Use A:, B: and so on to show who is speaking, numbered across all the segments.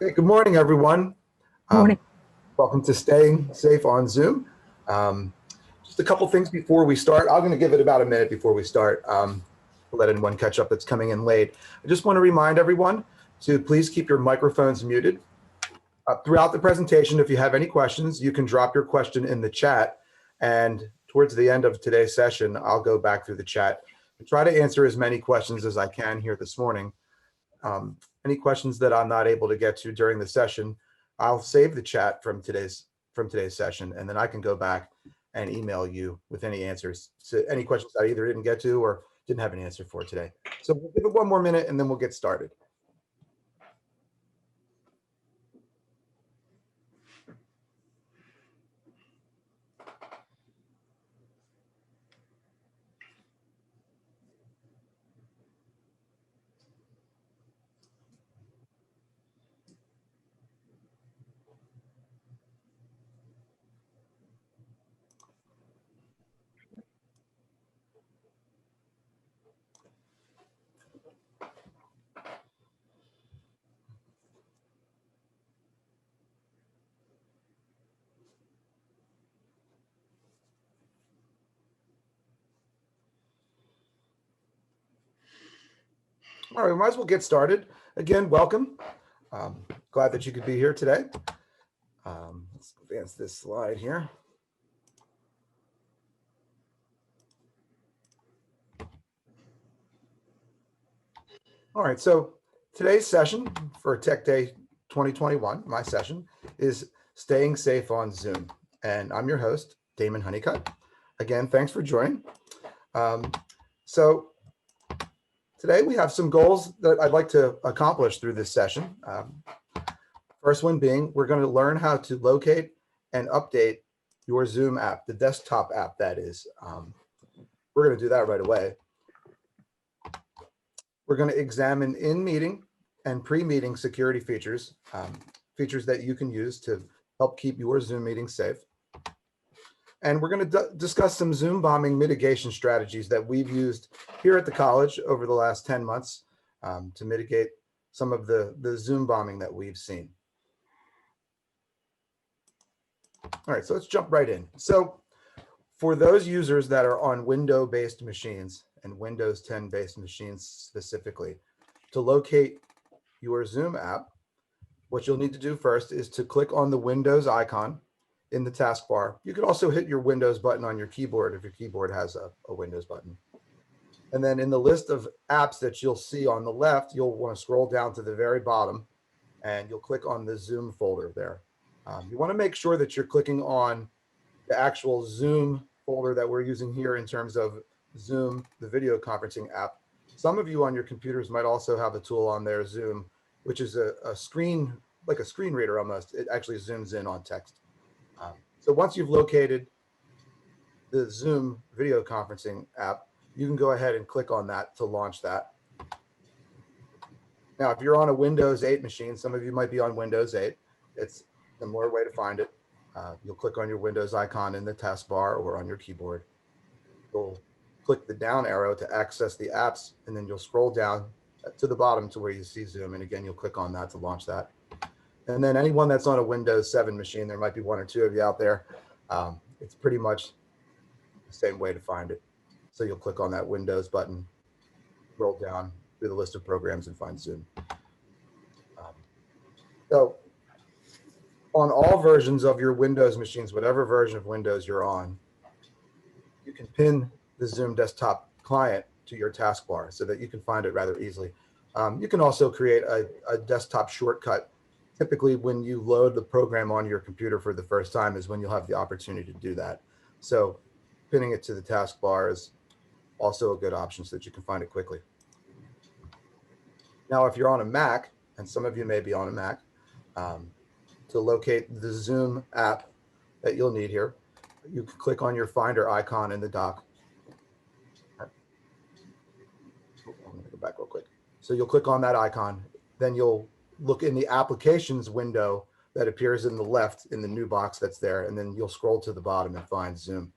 A: Hey, good morning, everyone. Um,
B: Morning.
A: Welcome to Staying Safe on Zoom. Um, just a couple things before we start. I'm going to give it about a minute before we start to let anyone catch up that's coming in late. I just want to remind everyone to please keep your microphones muted. Throughout the presentation, if you have any questions, you can drop your question in the chat. And towards the end of today's session, I'll go back through the chat and try to answer as many questions as I can here this morning. Any questions that I'm not able to get to during the session, I'll save the chat from today's session, and then I can go back and email you with any answers to any questions I either didn't get to or didn't have an answer for today. So we'll give it one more minute and then we'll get started. All right, we might as well get started. Again, welcome. Glad that you could be here today. Let's advance this slide here. All right, so today's session for Tech Day 2021, my session, is Staying Safe on Zoom. And I'm your host, Damon Honeycutt. Again, thanks for joining. So today we have some goals that I'd like to accomplish through this session. First one being, we're going to learn how to locate and update your Zoom app, the desktop app that is. We're going to do that right away. We're going to examine in-meeting and pre-meeting security features, features that you can use to help keep your Zoom meetings safe. And we're going to discuss some Zoom bombing mitigation strategies that we've used here at the college over the last 10 months to mitigate some of the Zoom bombing that we've seen. All right, so let's jump right in. So for those users that are on Windows-based machines and Windows 10-based machines specifically, to locate your Zoom app, what you'll need to do first is to click on the Windows icon in the taskbar. You could also hit your Windows button on your keyboard if your keyboard has a Windows button. And then in the list of apps that you'll see on the left, you'll want to scroll down to the very bottom and you'll click on the Zoom folder there. You want to make sure that you're clicking on the actual Zoom folder that we're using here in terms of Zoom, the video conferencing app. Some of you on your computers might also have a tool on there, Zoom, which is a screen, like a screen reader almost. It actually zooms in on text. So once you've located the Zoom video conferencing app, you can go ahead and click on that to launch that. Now, if you're on a Windows 8 machine, some of you might be on Windows 8. It's a similar way to find it. You'll click on your Windows icon in the taskbar or on your keyboard. You'll click the down arrow to access the apps, and then you'll scroll down to the bottom to where you see Zoom. And again, you'll click on that to launch that. And then anyone that's on a Windows 7 machine, there might be one or two of you out there. It's pretty much the same way to find it. So you'll click on that Windows button, scroll down through the list of programs and find Zoom. So on all versions of your Windows machines, whatever version of Windows you're on, you can pin the Zoom desktop client to your taskbar so that you can find it rather easily. You can also create a desktop shortcut. Typically, when you load the program on your computer for the first time is when you'll have the opportunity to do that. So pinning it to the taskbar is also a good option so that you can find it quickly. Now, if you're on a Mac, and some of you may be on a Mac, to locate the Zoom app that you'll need here, you can click on your Finder icon in the dock. I'm going to go back real quick. So you'll click on that icon, then you'll look in the applications window that appears in the left in the new box that's there, and then you'll scroll to the bottom and find Zoom.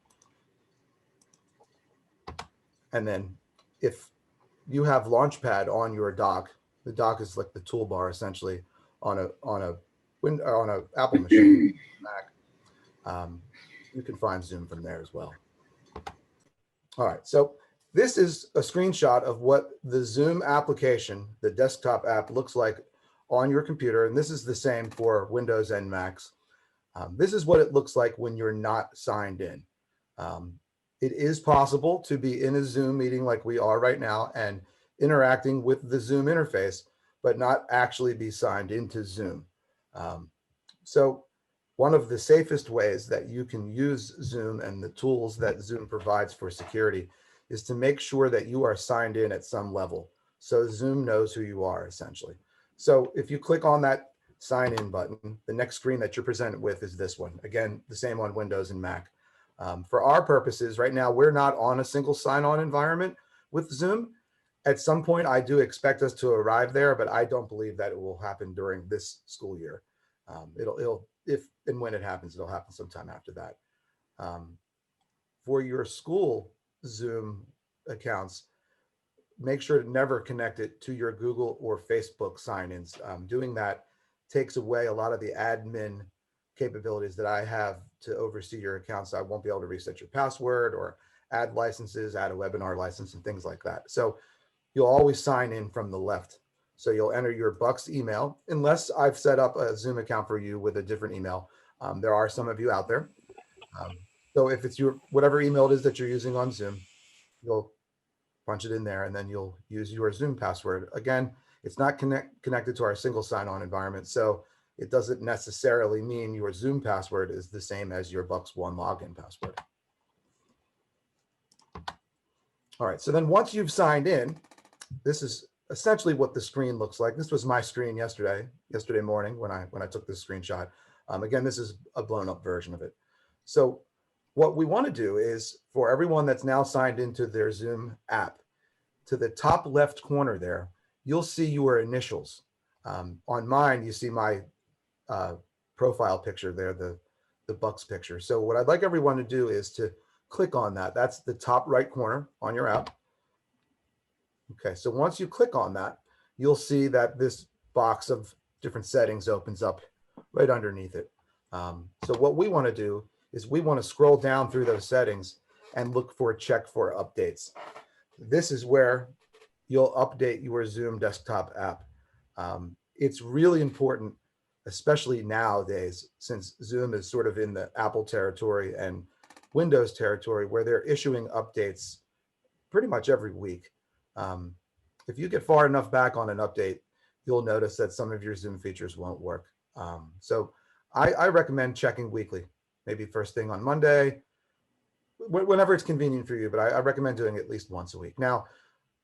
A: And then if you have Launchpad on your dock, the dock is like the toolbar essentially. on a Apple machine, Mac, you can find Zoom from there as well. All right, so this is a screenshot of what the Zoom application, the desktop app, looks like on your computer, and this is the same for Windows and Macs. This is what it looks like when you're not signed in. It is possible to be in a Zoom meeting like we are right now and interacting with the Zoom interface, but not actually be signed into Zoom. So one of the safest ways that you can use Zoom and the tools that Zoom provides for security is to make sure that you are signed in at some level, so Zoom knows who you are, essentially. So if you click on that sign in button, the next screen that you're presented with is this one. Again, the same on Windows and Mac. For our purposes, right now, we're not on a single sign-on environment with Zoom. At some point, I do expect us to arrive there, but I don't believe that it will happen during this school year. If and when it happens, it'll happen sometime after that. For your school Zoom accounts, make sure to never connect it to your Google or Facebook sign-ins. Doing that takes away a lot of the admin capabilities that I have to oversee your accounts. I won't be able to reset your password or add licenses, add a webinar license, and things like that. So you'll always sign in from the left. So you'll enter your Bucks email, unless I've set up a Zoom account for you with a different email. There are some of you out there. So if it's your whatever email it is that you're using on Zoom, you'll punch it in there, and then you'll use your Zoom password. Again, it's not connected to our single sign-on environment, so it doesn't necessarily mean your Zoom password is the same as your Bucks One login password. All right, so then once you've signed in, this is essentially what the screen looks like. This was my screen yesterday morning when I took this screenshot. Again, this is a blown up version of it. So what we want to do is, for everyone that's now signed into their Zoom app, to the top left corner there, you'll see your initials. On mine, you see my profile picture there, the Bucks picture. So what I'd like everyone to do is to click on that. That's the top right corner on your app. Okay, so once you click on that, you'll see that this box of different settings opens up right underneath it. So what we want to do is we want to scroll down through those settings and look for check for updates. This is where you'll update your Zoom desktop app. It's really important, especially nowadays, since Zoom is sort of in the Apple territory and Windows territory, where they're issuing updates pretty much every week. If you get far enough back on an update, you'll notice that some of your Zoom features won't work. So I recommend checking weekly, maybe first thing on Monday, whenever it's convenient for you, but I recommend doing it at least once a week. Now,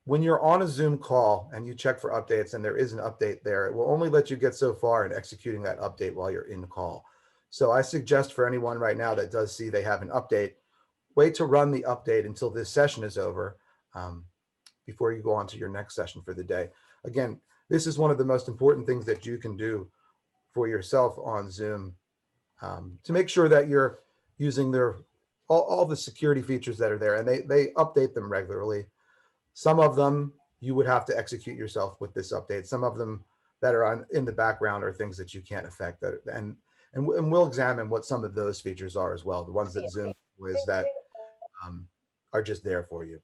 A: when you're on a Zoom call and you check for updates and there is an update there, it will only let you get so far in executing that update while you're in the call. So I suggest for anyone right now that does see they have an update, wait to run the update until this session is over before you go on to your next session for the day. Again, this is one of the most important things that you can do for yourself on Zoom to make sure that you're using all the security features that are there, and they update them regularly. Some of them you would have to execute yourself with this update. Some of them that are in the background are things that you can't affect. And we'll examine what some of those features are as well. The ones that Zoom is that are just there for you.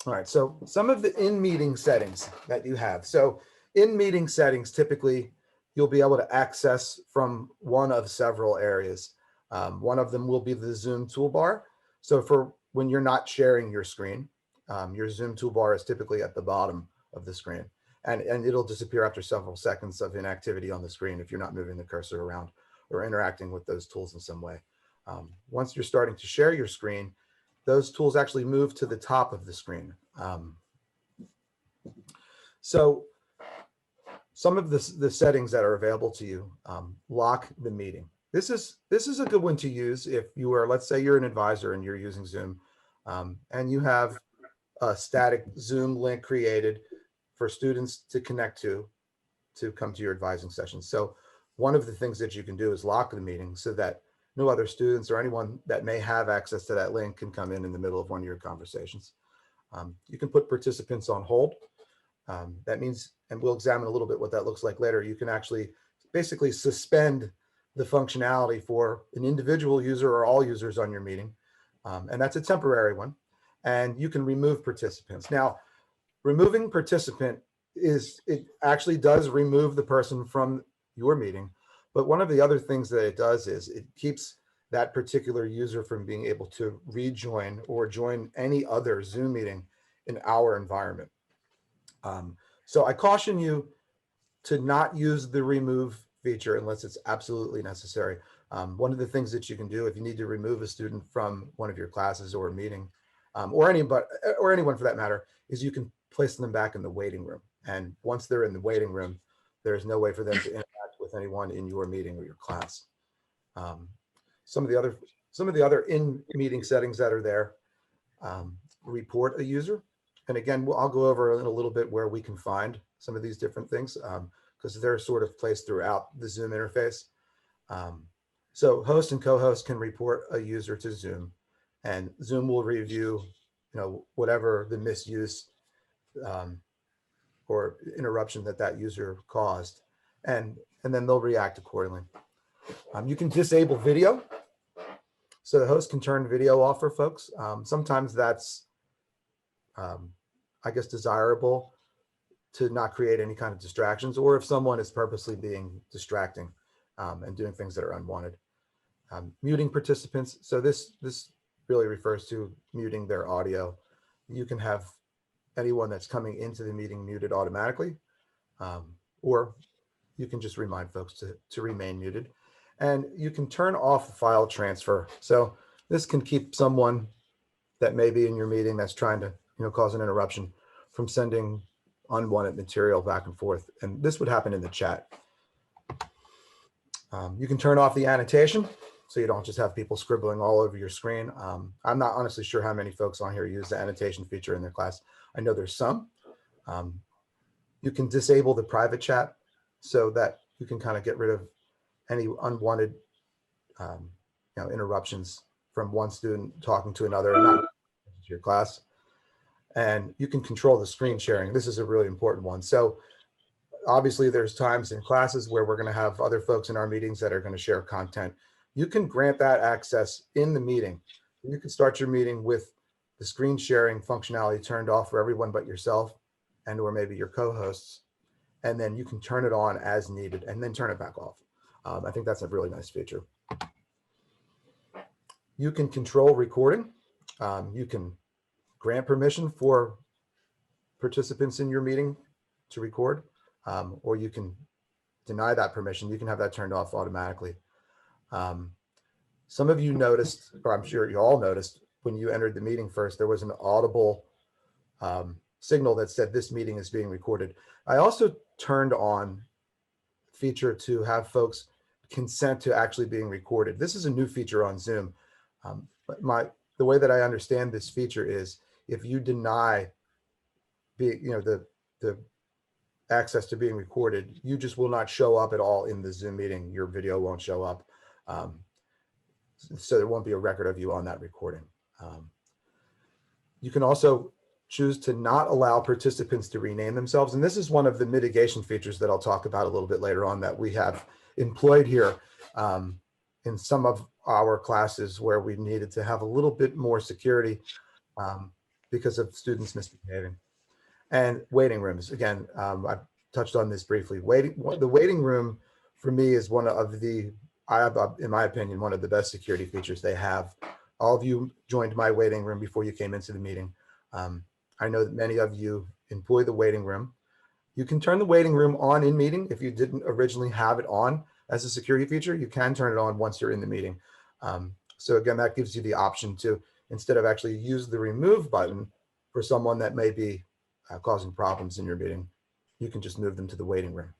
A: All right. So some of the in-meeting settings that you have. So in-meeting settings, typically you'll be able to access from one of several areas. One of them will be the Zoom toolbar. So for when you're not sharing your screen, your Zoom toolbar is typically at the bottom of the screen, and it'll disappear after several seconds of inactivity on the screen if you're not moving the cursor around or interacting with those tools in some way. Once you're starting to share your screen, those tools actually move to the top of the screen. So some of the settings that are available to you, lock the meeting. This is a good one to use if you are, let's say you're an advisor and you're using Zoom and you have a static Zoom link created for students to connect to come to your advising session. So one of the things that you can do is lock the meeting so that no other students or anyone that may have access to that link can come in the middle of one of your conversations. You can put participants on hold. That means, and we'll examine a little bit what that looks like later, you can actually basically suspend the functionality for an individual user or all users on your meeting. And that's a temporary one. And you can remove participants. Now, removing participant it actually does remove the person from your meeting. But one of the other things that it does is it keeps that particular user from being able to rejoin or join any other Zoom meeting in our environment. So I caution you to not use the remove feature unless it's absolutely necessary. One of the things that you can do if you need to remove a student from one of your classes or a meeting, or anyone for that matter, is you can place them back in the waiting room. And once they're in the waiting room, there's no way for them to interact with anyone in your meeting or your class. Some of the other in-meeting settings that are there, report a user. And again, I'll go over in a little bit where we can find some of these different things because they're sort of placed throughout the Zoom interface. So host and co-host can report a user to Zoom, and Zoom will review, whatever the misuse or interruption that user caused, and then they'll react accordingly. You can disable video. So the host can turn video off for folks. Sometimes that's, I guess, desirable to not create any kind of distractions, or if someone is purposely being distracting and doing things that are unwanted. Muting participants. So this really refers to muting their audio. You can have anyone that's coming into the meeting muted automatically, or you can just remind folks to remain muted. And you can turn off file transfer. So this can keep someone that may be in your meeting that's trying to cause an interruption from sending unwanted material back and forth. And this would happen in the chat. You can turn off the annotation so you don't just have people scribbling all over your screen. I'm not honestly sure how many folks on here use the annotation feature in their class. I know there's some. You can disable the private chat so that you can kind of get rid of any unwanted interruptions from one student talking to another and not to your class. And you can control the screen sharing. This is a really important one. So obviously there's times in classes where we're going to have other folks in our meetings that are going to share content. You can grant that access in the meeting. You can start your meeting with the screen sharing functionality turned off for everyone but yourself and or maybe your co-hosts. And then you can turn it on as needed and then turn it back off. I think that's a really nice feature. You can control recording. You can grant permission for participants in your meeting to record, or you can deny that permission. You can have that turned off automatically. Some of you noticed, or I'm sure you all noticed, when you entered the meeting first, there was an audible signal that said this meeting is being recorded. I also turned on feature to have folks consent to actually being recorded. This is a new feature on Zoom. But the way that I understand this feature is if you deny the access to being recorded, you just will not show up at all in the Zoom meeting. Your video won't show up. So there won't be a record of you on that recording. You can also choose to not allow participants to rename themselves. And this is one of the mitigation features that I'll talk about a little bit later on that we have employed here in some of our classes where we needed to have a little bit more security because of students misbehaving. And waiting rooms, again, I've touched on this briefly. The waiting room for me is one of the, in my opinion, one of the best security features they have. All of you joined my waiting room before you came into the meeting. I know that many of you employ the waiting room. You can turn the waiting room on in meeting. If you didn't originally have it on as a security feature, you can turn it on once you're in the meeting. So again, that gives you the option to, instead of actually use the remove button for someone that may be causing problems in your meeting, you can just move them to the waiting room.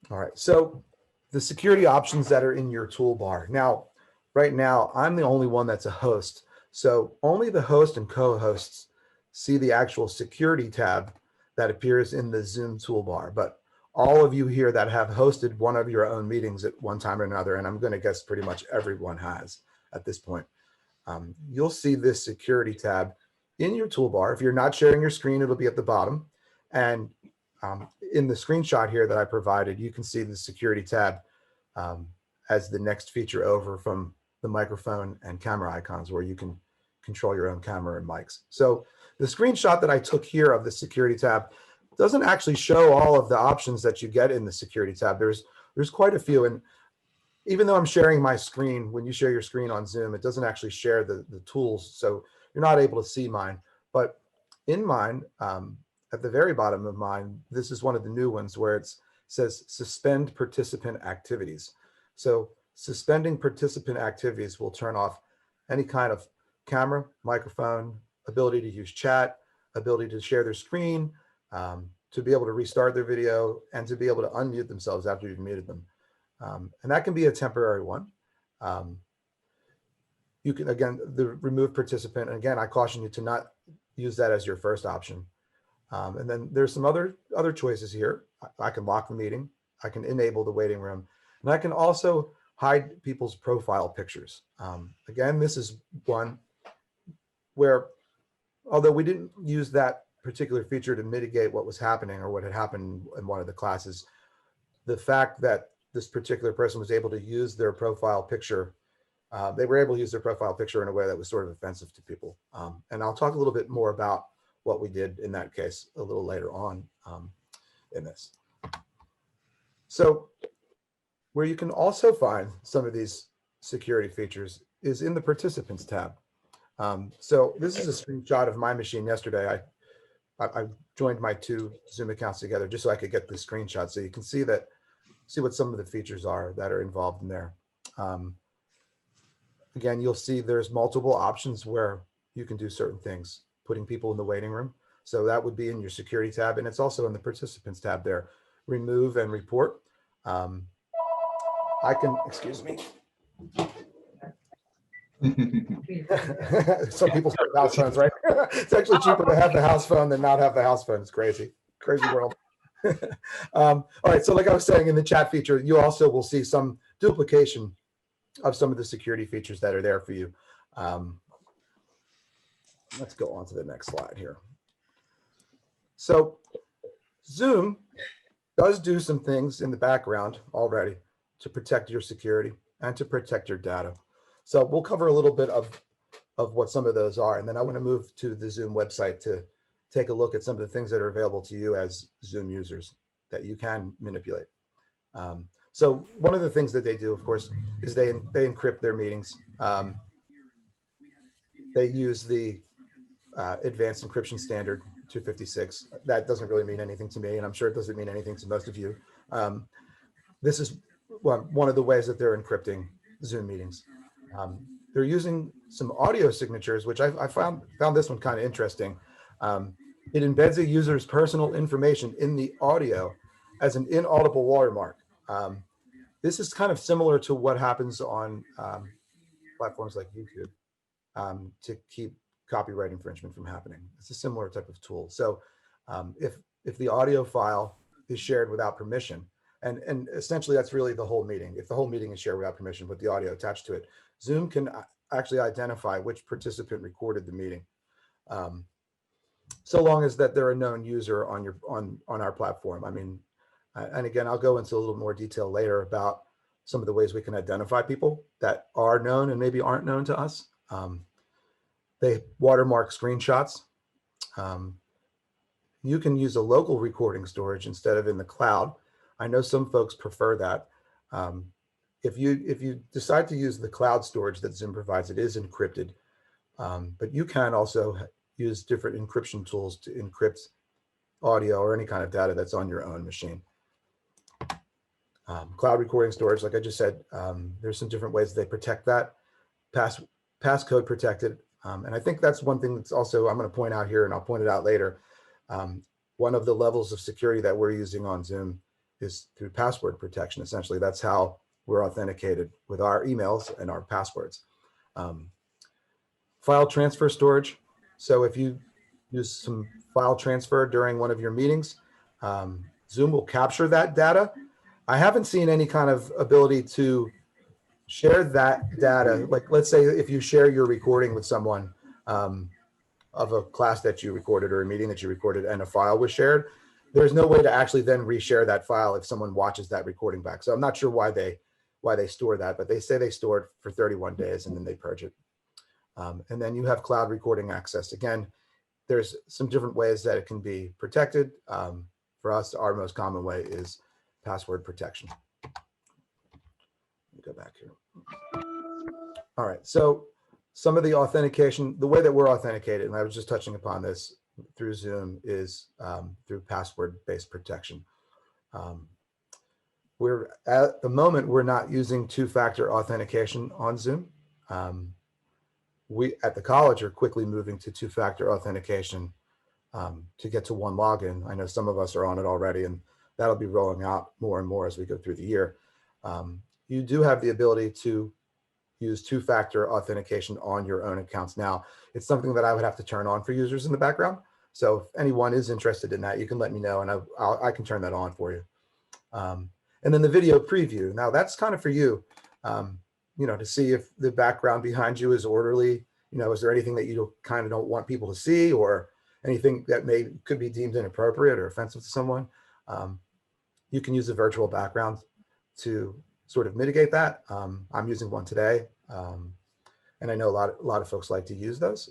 A: All right, so the security options that are in your toolbar. Now, right now, I'm the only one that's a host. So only the host and co-hosts see the actual security tab that appears in the Zoom toolbar. But all of you here that have hosted one of your own meetings at one time or another, and I'm going to guess pretty much everyone has at this point, you'll see this security tab in your toolbar, if you're not sharing your screen, it'll be at the bottom. And in the screenshot here that I provided, you can see the security tab as the next feature over from the microphone and camera icons, where you can control your own camera and mics. So the screenshot that I took here of the security tab doesn't actually show all of the options that you get in the security tab. There's quite a few. And even though I'm sharing my screen, when you share your screen on Zoom, it doesn't actually share the tools. So you're not able to see mine. But in mine, at the very bottom of mine, this is one of the new ones where it says suspend participant activities. So suspending participant activities will turn off any kind of camera, microphone, ability to use chat, ability to share their screen, to be able to restart their video, and to be able to unmute themselves after you've muted them. And that can be a temporary one. You can, again, the remove participant. And again, I caution you to not use that as your first option. And then there's some other choices here. I can lock the meeting. I can enable the waiting room. And I can also hide people's profile pictures. Again, this is one where, although we didn't use that particular feature to mitigate what was happening or what had happened in one of the classes, the fact that this particular person was able to use their profile picture, they were able to use their profile picture in a way that was sort of offensive to people. And I'll talk a little bit more about what we did in that case a little later on in this. So where you can also find some of these security features is in the participants tab. So this is a screenshot of my machine yesterday. I joined my two Zoom accounts together just so I could get the screenshot, so you can see what some of the features are that are involved in there. Again, you'll see there's multiple options where you can do certain things, putting people in the waiting room. So that would be in your security tab, and it's also in the participants tab there. Remove and report. I can, excuse me. Some people have house phones, right? It's actually cheaper to have the house phone than not have the house phone. It's crazy world. All right, so like I was saying, in the chat feature, you also will see some duplication of some of the security features that are there for you. Let's go on to the next slide here. So Zoom does do some things in the background already to protect your security and to protect your data. So we'll cover a little bit of what some of those are. And then I want to move to the Zoom website to take a look at some of the things that are available to you as Zoom users that you can manipulate. So one of the things that they do, of course, is they encrypt their meetings. They use the advanced encryption standard 256. That doesn't really mean anything to me, and I'm sure it doesn't mean anything to most of you. This is one of the ways that they're encrypting Zoom meetings. They're using some audio signatures, which I found this one kind of interesting. It embeds a user's personal information in the audio as an inaudible watermark. This is kind of similar to what happens on platforms like YouTube to keep copyright infringement from happening. It's a similar type of tool. So if the audio file is shared without permission, and essentially that's really the whole meeting. If the whole meeting is shared without permission with the audio attached to it, Zoom can actually identify which participant recorded the meeting, so long as that they're a known user on our platform. I mean, and again, I'll go into a little more detail later about some of the ways we can identify people that are known and maybe aren't known to us. They watermark screenshots. You can use a local recording storage instead of in the cloud. I know some folks prefer that. If you decide to use the cloud storage that Zoom provides, it is encrypted, but you can also use different encryption tools to encrypt audio or any kind of data that's on your own machine. Cloud recording storage, like I just said, there's some different ways they protect that, passcode protected. And I think that's one thing that's also, I'm going to point out here, and I'll point it out later. One of the levels of security that we're using on Zoom is through password protection. Essentially, that's how we're authenticated with our emails and our passwords. File transfer storage. So if you use some file transfer during one of your meetings, Zoom will capture that data. I haven't seen any kind of ability to share that data. Like, let's say if you share your recording with someone, of a class that you recorded or a meeting that you recorded and a file was shared, there's no way to actually then reshare that file if someone watches that recording back. So I'm not sure why they store that, but they say they store it for 31 days and then they purge it. And then you have cloud recording access. Again, there's some different ways that it can be protected. For us, our most common way is password protection. Let me go back here. All right, so some of the authentication, the way that we're authenticated, and I was just touching upon this through Zoom, is through password-based protection. We're at the moment, we're not using two-factor authentication on Zoom. We at the college are quickly moving to two-factor authentication to get to one login. I know some of us are on it already, and that'll be rolling out more and more as we go through the year. You do have the ability to use two-factor authentication on your own accounts now. It's something that I would have to turn on for users in the background. So if anyone is interested in that, you can let me know, and I can turn that on for you. And then the video preview. Now that's kind of for you, you know, to see if the background behind you is orderly. You know, is there anything that you kind of don't want people to see, or anything that could be deemed inappropriate or offensive to someone? You can use a virtual background to sort of mitigate that. I'm using one today, and I know a lot of folks like to use those.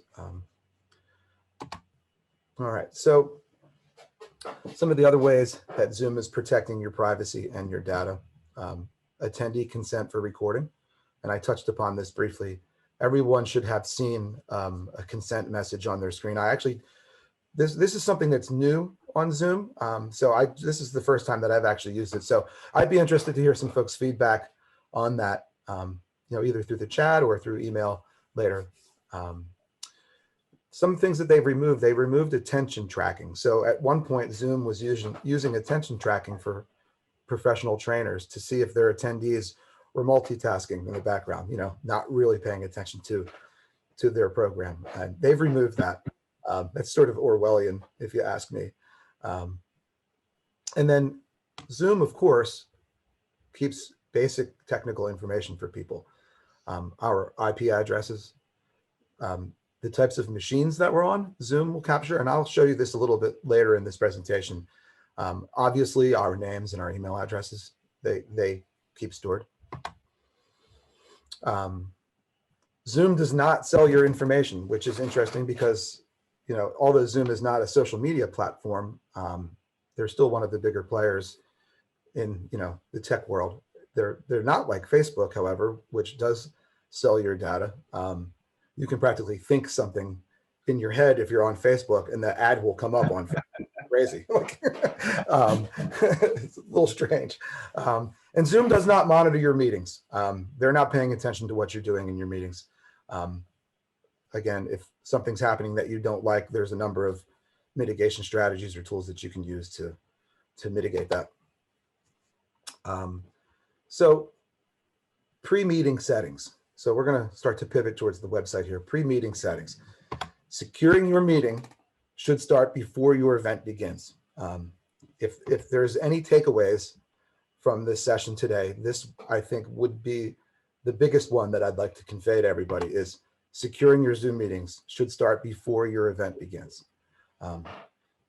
A: All right, so some of the other ways that Zoom is protecting your privacy and your data. Attendee consent for recording, and I touched upon this briefly. Everyone should have seen a consent message on their screen. This is something that's new on Zoom. This is the first time that I've actually used it. So I'd be interested to hear some folks' feedback on that, you know, either through the chat or through email later. Some things that they removed attention tracking. So at one point, Zoom was using attention tracking for professional trainers to see if their attendees were multitasking in the background, you know, not really paying attention to their program. And they've removed that. That's sort of Orwellian, if you ask me. And then Zoom, of course, keeps basic technical information for people. Our IP addresses, the types of machines that we're on, Zoom will capture, and I'll show you this a little bit later in this presentation. Obviously, our names and our email addresses, they keep stored. Zoom does not sell your information, which is interesting because, you know, although Zoom is not a social media platform, they're still one of the bigger players in, you know, the tech world. They're not like Facebook, however, which does sell your data. You can practically think something in your head if you're on Facebook, and the ad will come up on Facebook. Crazy. It's a little strange. And Zoom does not monitor your meetings. They're not paying attention to what you're doing in your meetings. Again, if something's happening that you don't like, there's a number of mitigation strategies or tools that you can use to mitigate that. So pre-meeting settings. So we're going to start to pivot towards the website here. Pre-meeting settings. Securing your meeting should start before your event begins. If there's any takeaways from this session today, this I think would be the biggest one that I'd like to convey to everybody is securing your Zoom meetings should start before your event begins.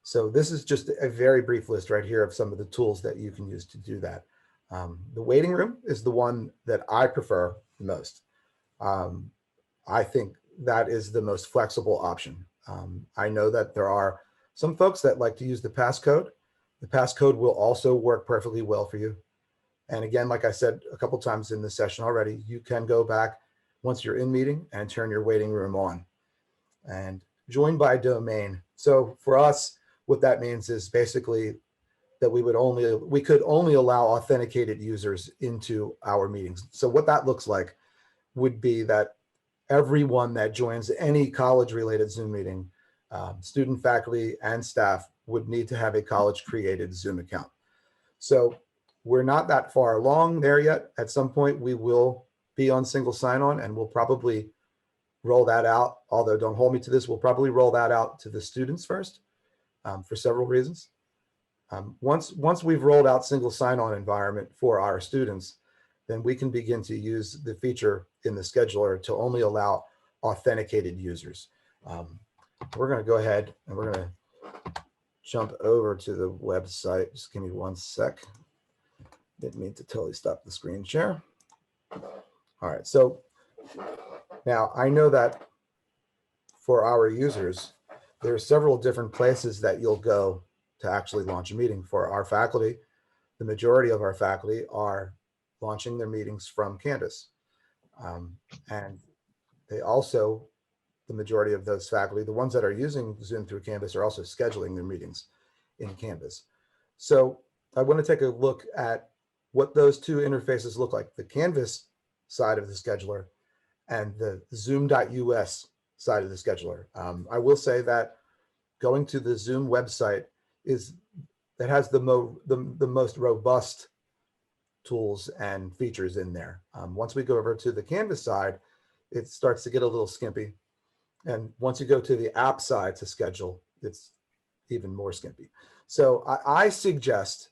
A: So this is just a very brief list right here of some of the tools that you can use to do that. The waiting room is the one that I prefer the most. I think that is the most flexible option. I know that there are some folks that like to use the passcode. The passcode will also work perfectly well for you. And again, like I said a couple times in this session already, you can go back once you're in meeting and turn your waiting room on. And join by domain. So for us, what that means is basically that we could only allow authenticated users into our meetings. So what that looks like would be that everyone that joins any college-related Zoom meeting, student, faculty, and staff would need to have a college-created Zoom account. So we're not that far along there yet. At some point, we will be on single sign-on, and we'll probably roll that out. Although don't hold me to this, we'll probably roll that out to the students first for several reasons. Once we've rolled out single sign-on environment for our students, then we can begin to use the feature in the scheduler to only allow authenticated users. We're going to go ahead and we're going to jump over to the website. Just give me one sec. Didn't mean to totally stop the screen share. All right, so now I know that for our users, there are several different places that you'll go to actually launch a meeting. For our faculty, the majority of our faculty are launching their meetings from Canvas. And they also, the majority of those faculty, the ones that are using Zoom through Canvas, are also scheduling their meetings in Canvas. So I want to take a look at what those two interfaces look like, the Canvas side of the scheduler and the Zoom.us side of the scheduler. I will say that going to the Zoom website has the most robust tools and features in there. Once we go over to the Canvas side, it starts to get a little skimpy. And once you go to the app side to schedule, it's even more skimpy. So I suggest,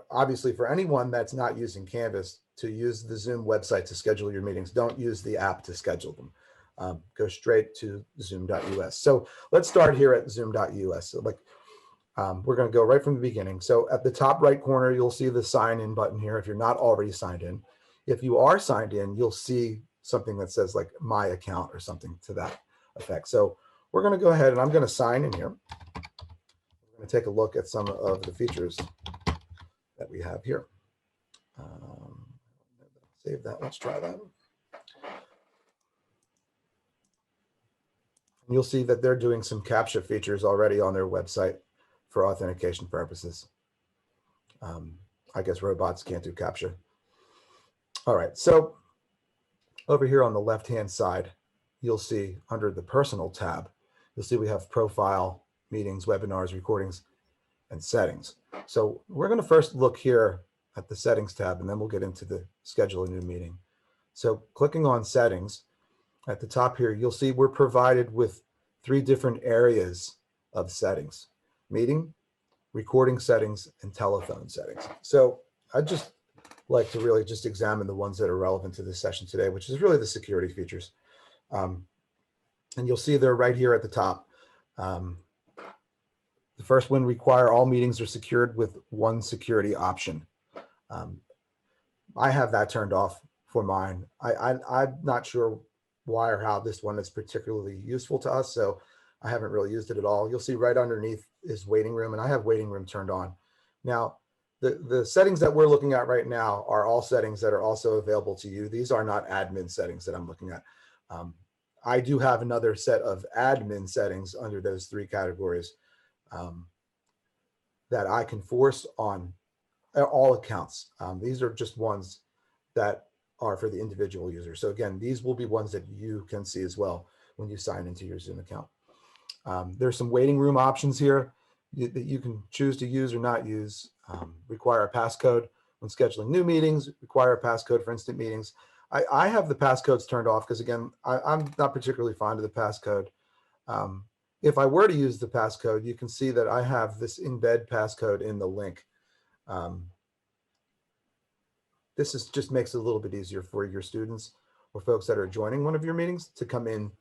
A: obviously for anyone that's not using Canvas, to use the Zoom website to schedule your meetings. Don't use the app to schedule them. Go straight to Zoom.us. So let's start here at Zoom.us. So we're going to go right from the beginning. So at the top right corner, you'll see the sign in button here if you're not already signed in. If you are signed in, you'll see something that says like my account or something to that effect. So we're going to go ahead and I'm going to sign in here. We're going to take a look at some of the features that we have here. Save that. Let's try that. You'll see that they're doing some CAPTCHA features already on their website for authentication purposes. I guess robots can't do CAPTCHA. All right, so over here on the left-hand side, you'll see under the personal tab, you'll see we have profile, meetings, webinars, recordings, and settings. So we're going to first look here at the settings tab, and then we'll get into the schedule a new meeting. So clicking on settings at the top here, you'll see we're provided with 3 different areas of settings: meeting, recording settings, and telephone settings. So I'd just like to really just examine the ones that are relevant to this session today, which is really the security features. And you'll see they're right here at the top. The first one, require all meetings are secured with one security option. I have that turned off for mine. I'm not sure why or how this one is particularly useful to us, so I haven't really used it at all. You'll see right underneath is waiting room, and I have waiting room turned on. Now, the settings that we're looking at right now are all settings that are also available to you. These are not admin settings that I'm looking at. I do have another set of admin settings under those 3 categories that I can force on all accounts. These are just ones that are for the individual user. So again, these will be ones that you can see as well when you sign into your Zoom account. There's some waiting room options here that you can choose to use or not use. Require a passcode when scheduling new meetings, require a passcode for instant meetings. I have the passcodes turned off because, again, I'm not particularly fond of the passcode. If I were to use the passcode, you can see that I have this embed passcode in the link. This just makes it a little bit easier for your students or folks that are joining one of your meetings to come in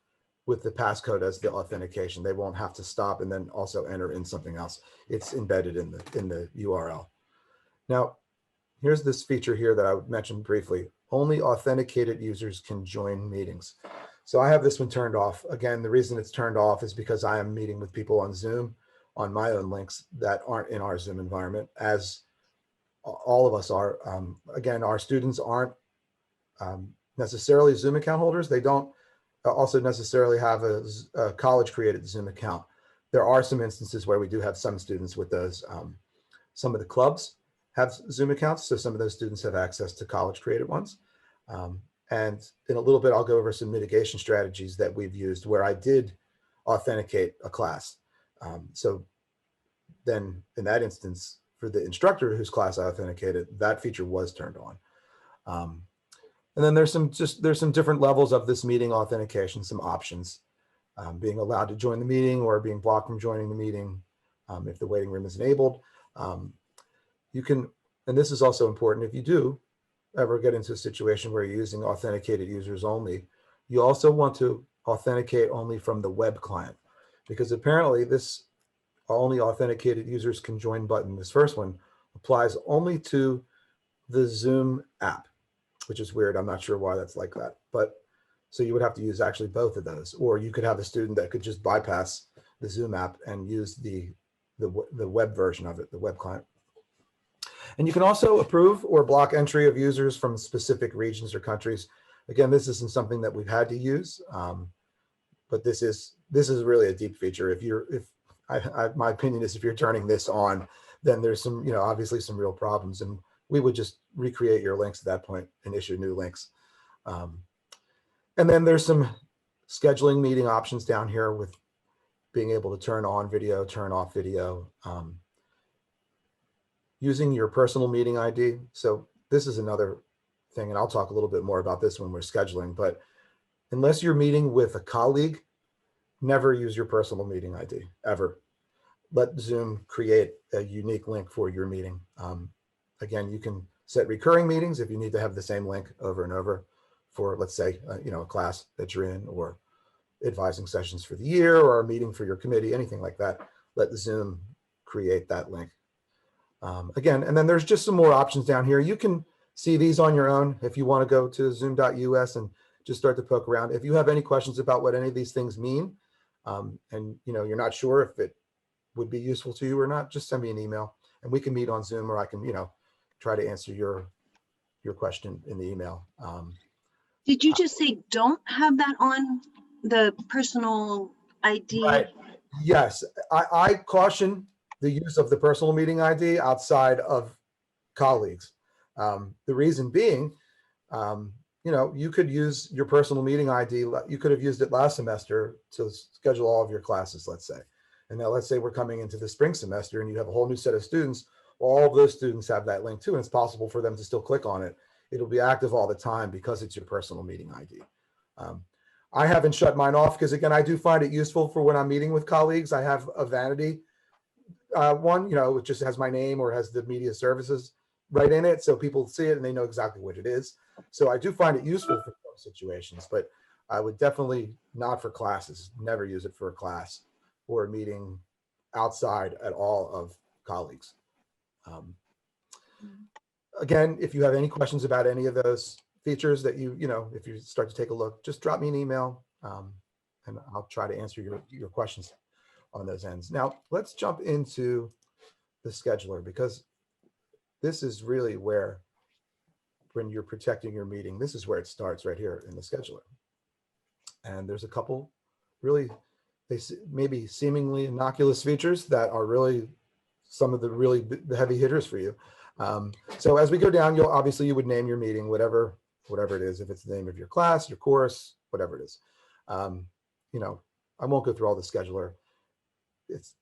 A: with the passcode as the authentication. They won't have to stop and then also enter in something else. It's embedded in the URL. Now, here's this feature here that I mentioned briefly. Only authenticated users can join meetings. So I have this one turned off. Again, the reason it's turned off is because I am meeting with people on Zoom on my own links that aren't in our Zoom environment, as all of us are. Again, our students aren't necessarily Zoom account holders. They don't also necessarily have a college created Zoom account. There are some instances where we do have some students with those. Some of the clubs have Zoom accounts, so some of those students have access to college created ones. And in a little bit, I'll go over some mitigation strategies that we've used where I did authenticate a class. So then in that instance, for the instructor whose class I authenticated, that feature was turned on. And then there's some different levels of this meeting authentication, some options, being allowed to join the meeting or being blocked from joining the meeting if the waiting room is enabled. You can, and this is also important, if you do ever get into a situation where you're using authenticated users only, you also want to authenticate only from the web client, because apparently this only authenticated users can join button, this first one, applies only to the Zoom app, which is weird. I'm not sure why that's like that, but so you would have to use actually both of those, or you could have a student that could just bypass the Zoom app and use the web version of it, the web client. And you can also approve or block entry of users from specific regions or countries. Again, this isn't something that we've had to use, but this is really a deep feature. My opinion is if you're turning this on, then there's some, obviously some real problems, and we would just recreate your links at that point and issue new links. And then there's some scheduling meeting options down here with being able to turn on video, turn off video, using your personal meeting ID. So this is another thing, and I'll talk a little bit more about this when we're scheduling, but unless you're meeting with a colleague, never use your personal meeting ID, ever. Let Zoom create a unique link for your meeting. Again, you can set recurring meetings if you need to have the same link over and over for, let's say, a class that you're in, or advising sessions for the year, or a meeting for your committee, anything like that. Let Zoom create that link. Again, and then there's just some more options down here. You can see these on your own if you want to go to zoom.us and just start to poke around. If you have any questions about what any of these things mean, and you're not sure if it would be useful to you or not, just send me an email and we can meet on Zoom, or I can, try to answer your question in the email.
B: Did you just say don't have that on the personal ID?
A: Right. Yes, I caution the use of the personal meeting ID outside of colleagues. The reason being, you could use your personal meeting ID. You could have used it last semester to schedule all of your classes, let's say. And now let's say we're coming into the spring semester and you have a whole new set of students. All of those students have that link too, and it's possible for them to still click on it. It'll be active all the time because it's your personal meeting ID. I haven't shut mine off because, again, I do find it useful for when I'm meeting with colleagues. I have a vanity one, it just has my name or has the media services right in it, so people see it and they know exactly what it is. So I do find it useful for some situations, but I would definitely not for classes. Never use it for a class or a meeting outside at all of colleagues. Again, if you have any questions about any of those features that if you start to take a look, just drop me an email, and I'll try to answer your questions on those ends. Now, let's jump into the scheduler, because this is really where, when you're protecting your meeting, this is where it starts, right here in the scheduler. And there's a couple really, maybe seemingly innocuous features that are really some of the heavy hitters for you. So as we go down, you would name your meeting, whatever it is, if it's the name of your class, your course, whatever it is. I won't go through all the scheduler. It's,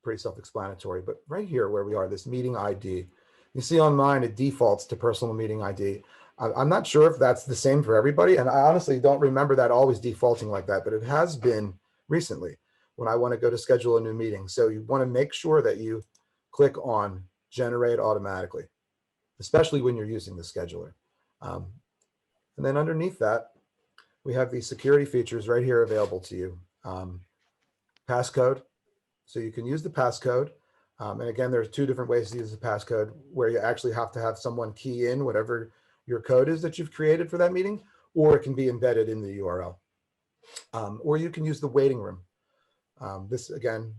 A: pretty self-explanatory, but right here where we are, this meeting ID, you see on mine, it defaults to personal meeting ID. I'm not sure if that's the same for everybody. And I honestly don't remember that always defaulting like that, but it has been recently when I want to go to schedule a new meeting. So you want to make sure that you click on generate automatically, especially when you're using the scheduler. And then underneath that, we have these security features right here available to you. Passcode. So you can use the passcode. And again, there's two different ways to use the passcode, where you actually have to have someone key in whatever your code is that you've created for that meeting, or it can be embedded in the URL. Or you can use the waiting room. This, again,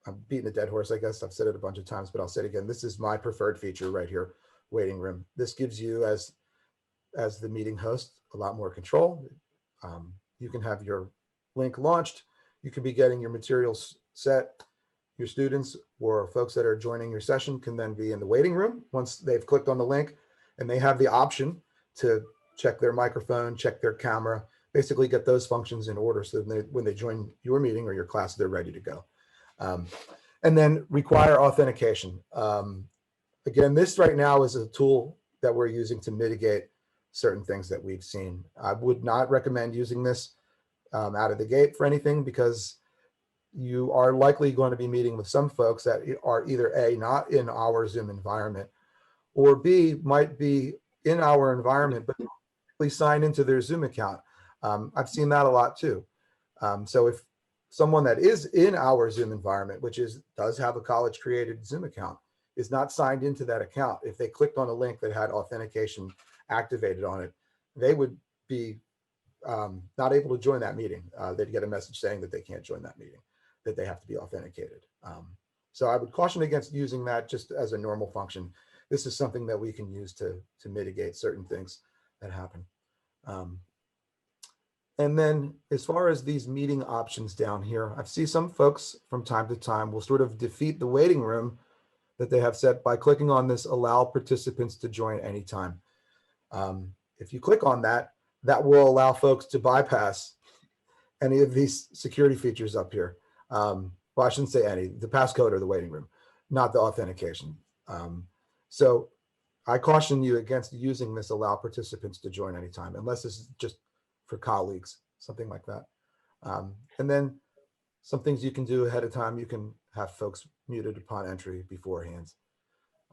A: I'm beating a dead horse, I guess. I've said it a bunch of times, but I'll say it again. This is my preferred feature right here, waiting room. This gives you, as the meeting host, a lot more control. You can have your link launched. You can be getting your materials set. Your students or folks that are joining your session can then be in the waiting room once they've clicked on the link, and they have the option to check their microphone, check their camera, basically get those functions in order so that when they join your meeting or your class, they're ready to go. And then require authentication. Again, this right now is a tool that we're using to mitigate certain things that we've seen. I would not recommend using this out of the gate for anything, because you are likely going to be meeting with some folks that are either A, not in our Zoom environment, or B, might be in our environment, but please sign into their Zoom account. I've seen that a lot too. So if someone that is in our Zoom environment, which does have a college created Zoom account, is not signed into that account, if they clicked on a link that had authentication activated on it, they would be not able to join that meeting. They'd get a message saying that they can't join that meeting, that they have to be authenticated. So I would caution against using that just as a normal function. This is something that we can use to mitigate certain things that happen. And then as far as these meeting options down here, I see some folks from time to time will sort of defeat the waiting room that they have set by clicking on this allow participants to join anytime. If you click on that, that will allow folks to bypass any of these security features up here. Well, I shouldn't say any, the passcode or the waiting room, not the authentication. So I caution you against using this allow participants to join anytime, unless this is just for colleagues, something like that. And then some things you can do ahead of time. You can have folks muted upon entry beforehand.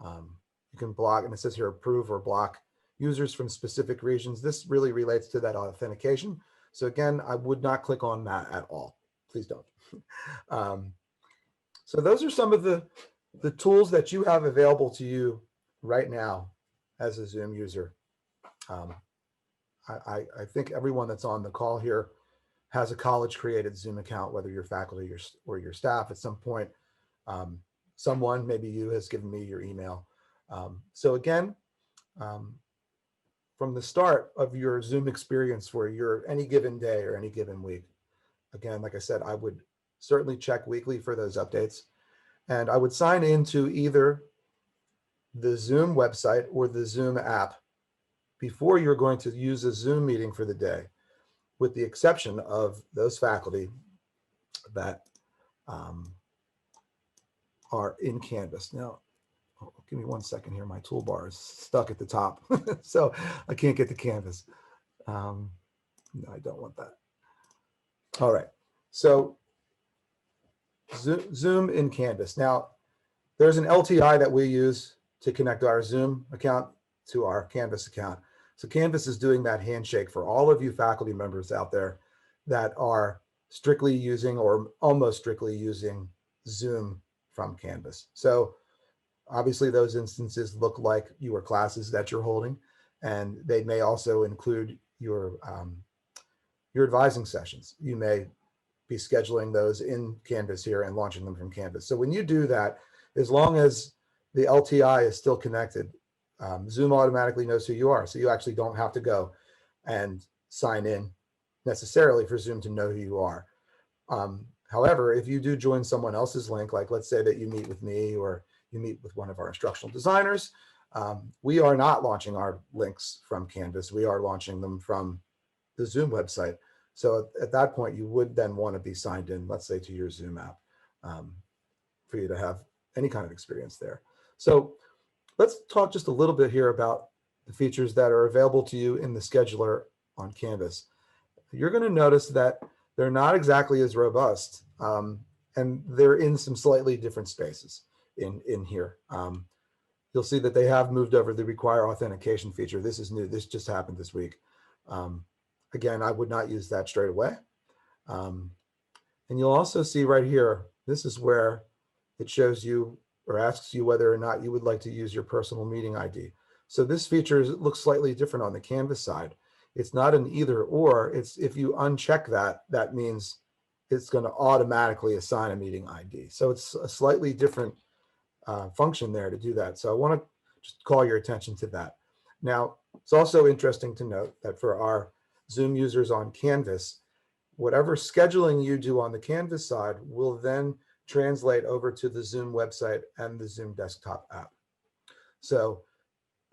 A: You can block, and it says here, approve or block users from specific regions. This really relates to that authentication. So again, I would not click on that at all. Please don't. So those are some of the tools that you have available to you right now as a Zoom user. I think everyone that's on the call here has a college created Zoom account, whether you're faculty or your staff at some point. Someone, maybe you, has given me your email. So again, from the start of your Zoom experience for any given day or any given week, again, like I said, I would certainly check weekly for those updates. And I would sign into either the Zoom website or the Zoom app before you're going to use a Zoom meeting for the day, with the exception of those faculty that are in Canvas. Now, give me 1 second here. My toolbar is stuck at the top, so I can't get to Canvas. No, I don't want that. All right, so Zoom in Canvas. Now, there's an LTI that we use to connect our Zoom account to our Canvas account. So Canvas is doing that handshake for all of you faculty members out there that are strictly using or almost strictly using Zoom from Canvas. So obviously those instances look like your classes that you're holding, and they may also include your advising sessions. You may be scheduling those in Canvas here and launching them from Canvas. So when you do that, as long as the LTI is still connected, Zoom automatically knows who you are. So you actually don't have to go and sign in necessarily for Zoom to know who you are. However, if you do join someone else's link, like let's say that you meet with me or you meet with one of our instructional designers, we are not launching our links from Canvas. We are launching them from the Zoom website. So at that point, you would then want to be signed in, let's say, to your Zoom app for you to have any kind of experience there. So let's talk just a little bit here about the features that are available to you in the scheduler on Canvas. You're going to notice that they're not exactly as robust, and they're in some slightly different spaces in here. You'll see that they have moved over the require authentication feature. This is new. This just happened this week. Again, I would not use that straight away. And you'll also see right here, this is where it shows you or asks you whether or not you would like to use your personal meeting ID. So this feature looks slightly different on the Canvas side. It's not an either or. It's if you uncheck that, that means it's going to automatically assign a meeting ID. So it's a slightly different function there to do that. So I want to just call your attention to that. Now, it's also interesting to note that for our Zoom users on Canvas, whatever scheduling you do on the Canvas side will then translate over to the Zoom website and the Zoom desktop app. So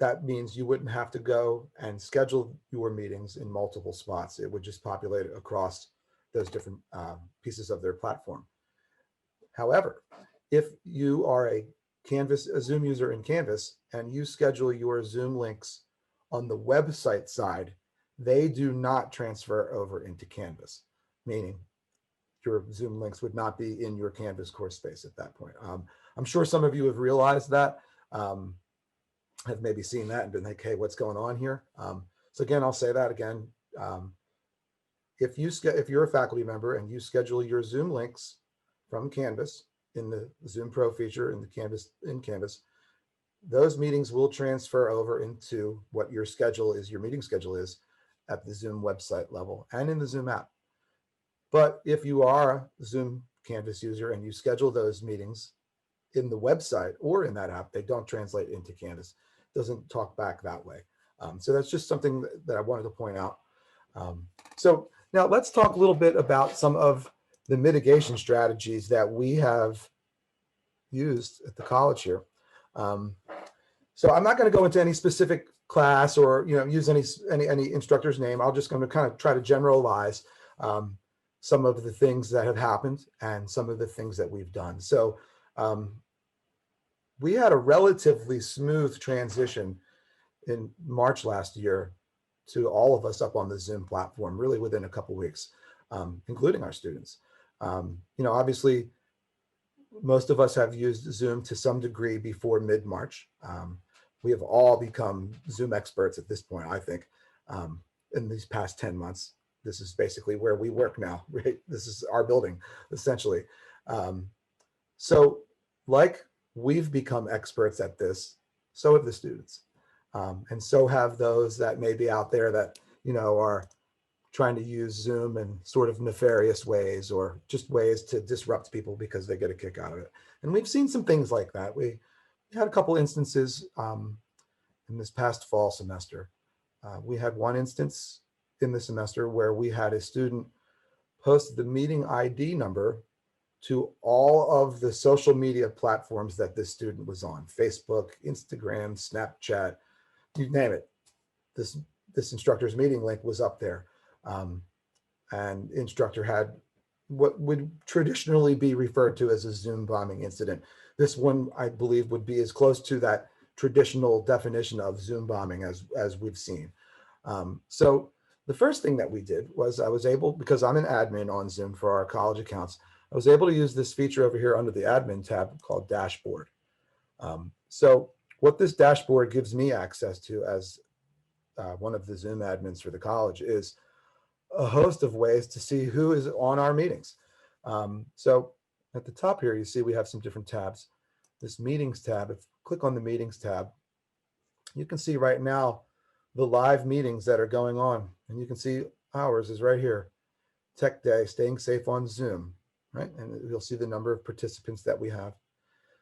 A: that means you wouldn't have to go and schedule your meetings in multiple spots. It would just populate across those different pieces of their platform. However, if you are a Zoom user in Canvas and you schedule your Zoom links on the website side, they do not transfer over into Canvas, meaning your Zoom links would not be in your Canvas course space at that point. I'm sure some of you have realized that, have maybe seen that and been like, hey, what's going on here? So again, I'll say that again. if you're a faculty member and you schedule your Zoom links from Canvas in the Zoom Pro feature in Canvas, those meetings will transfer over into what your schedule is, your meeting schedule is at the Zoom website level and in the Zoom app. But if you are a Zoom Canvas user and you schedule those meetings in the website or in that app, they don't translate into Canvas. It doesn't talk back that way. So that's just something that I wanted to point out. So now let's talk a little bit about some of the mitigation strategies that we have used at the college here. So I'm not going to go into any specific class or use any instructor's name. I'm just going to kind of try to generalize some of the things that have happened and some of the things that we've done. So we had a relatively smooth transition in March last year to all of us up on the Zoom platform, really within a couple of weeks, including our students. Obviously, most of us have used Zoom to some degree before mid-March. We have all become Zoom experts at this point, I think, in these past 10 months. This is basically where we work now, right? This is our building, essentially. So like we've become experts at this, so have the students. And so have those that may be out there that, are trying to use Zoom in sort of nefarious ways or just ways to disrupt people because they get a kick out of it. And we've seen some things like that. We had a couple instances in this past fall semester. We had one instance in the semester where we had a student post the meeting ID number to all of the social media platforms that this student was on: Facebook, Instagram, Snapchat, you name it. This instructor's meeting link was up there. And instructor had what would traditionally be referred to as a Zoom bombing incident. This one, I believe, would be as close to that traditional definition of Zoom bombing as we've seen. So the first thing that we did was I was able, because I'm an admin on Zoom for our college accounts, I was able to use this feature over here under the admin tab called dashboard. So what this dashboard gives me access to as one of the Zoom admins for the college is a host of ways to see who is on our meetings. So at the top here, you see we have some different tabs. This meetings tab, if you click on the meetings tab, you can see right now the live meetings that are going on. And you can see ours is right here, Tech Day, staying safe on Zoom, right? And you'll see the number of participants that we have.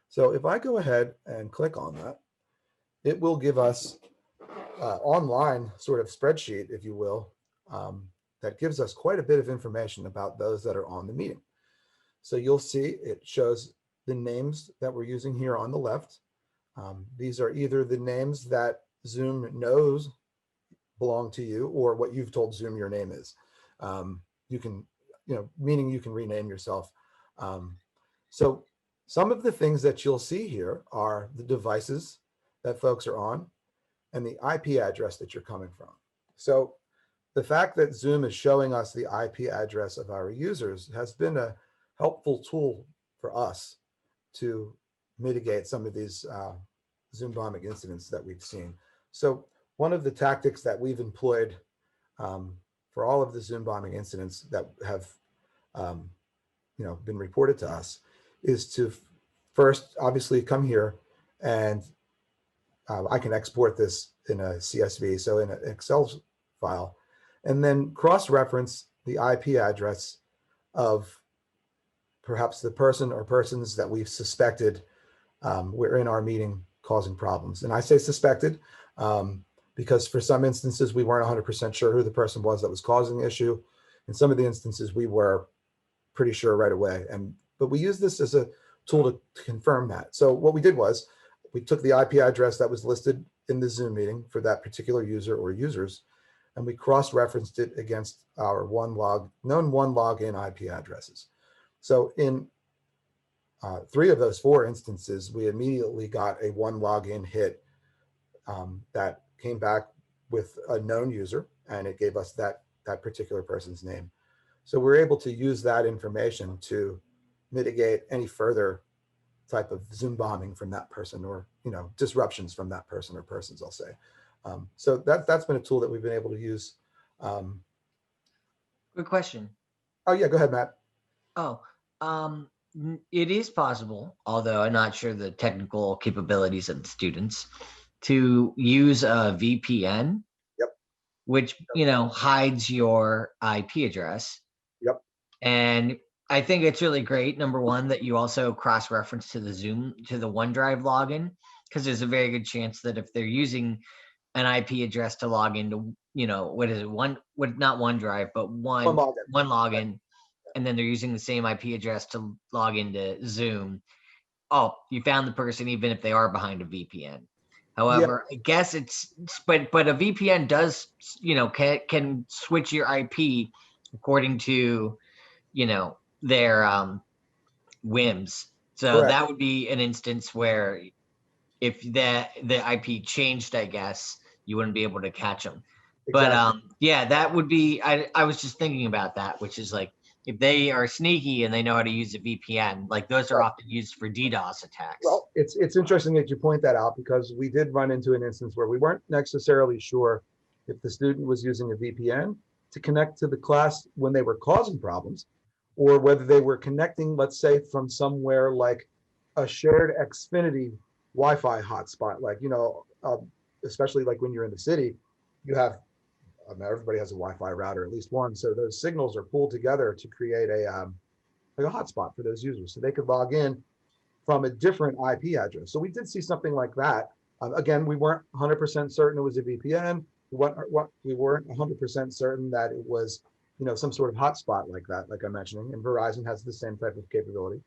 A: So if I go ahead and click on that, it will give us online sort of spreadsheet, if you will, that gives us quite a bit of information about those that are on the meeting. So you'll see it shows the names that we're using here on the left. These are either the names that Zoom knows belong to you or what you've told Zoom your name is. You can, meaning you can rename yourself. So some of the things that you'll see here are the devices that folks are on and the IP address that you're coming from. So the fact that Zoom is showing us the IP address of our users has been a helpful tool for us to mitigate some of these Zoom bombing incidents that we've seen. So one of the tactics that we've employed for all of the Zoom bombing incidents that have been reported to us is to first obviously come here and I can export this in a CSV, so in an Excel file, and then cross-reference the IP address of perhaps the person or persons that we've suspected were in our meeting causing problems. And I say suspected because for some instances, we weren't 100% sure who the person was that was causing the issue. In some of the instances, we were pretty sure right away. But we use this as a tool to confirm that. So what we did was we took the IP address that was listed in the Zoom meeting for that particular user or users, and we cross-referenced it against our known one login IP addresses. So in 3 of those 4 instances, we immediately got a one login hit that came back with a known user, and it gave us that particular person's name. So we're able to use that information to mitigate any further type of Zoom bombing from that person or disruptions from that person or persons, I'll say. So that's been a tool that we've been able to use.
C: Quick question.
A: Oh yeah, go ahead, Matt.
C: Oh, it is possible, although I'm not sure the technical capabilities of the students, to use a VPN.
A: Yep.
C: Which, hides your IP address.
A: Yep.
C: And I think it's really great, number one, that you also cross-reference to the OneDrive login, because there's a very good chance that if they're using an IP address to log into, what is it? Not OneDrive, but
A: One login.
C: one login, and then they're using the same IP address to log into Zoom. Oh, you found the person even if they are behind a VPN. However, I guess but a VPN does, can switch your IP according to, their whims. So
A: Correct.
C: that would be an instance where if the IP changed, I guess you wouldn't be able to catch them.
A: Exactly.
C: But yeah, that would be. I was just thinking about that, which is like if they are sneaky and they know how to use a VPN, like those are often used for DDoS attacks.
A: Well, it's interesting that you point that out, because we did run into an instance where we weren't necessarily sure if the student was using a VPN to connect to the class when they were causing problems, or whether they were connecting, let's say, from somewhere like a shared Xfinity Wi-Fi hotspot. Like, especially like when you're in the city, you have everybody has a Wi-Fi router, at least one. So those signals are pulled together to create like a hotspot for those users, so they could log in from a different IP address. So we did see something like that. Again, we weren't 100% certain it was a VPN. We weren't 100% certain that it was, some sort of hotspot like that, like I'm mentioning. And Verizon has the same type of capability.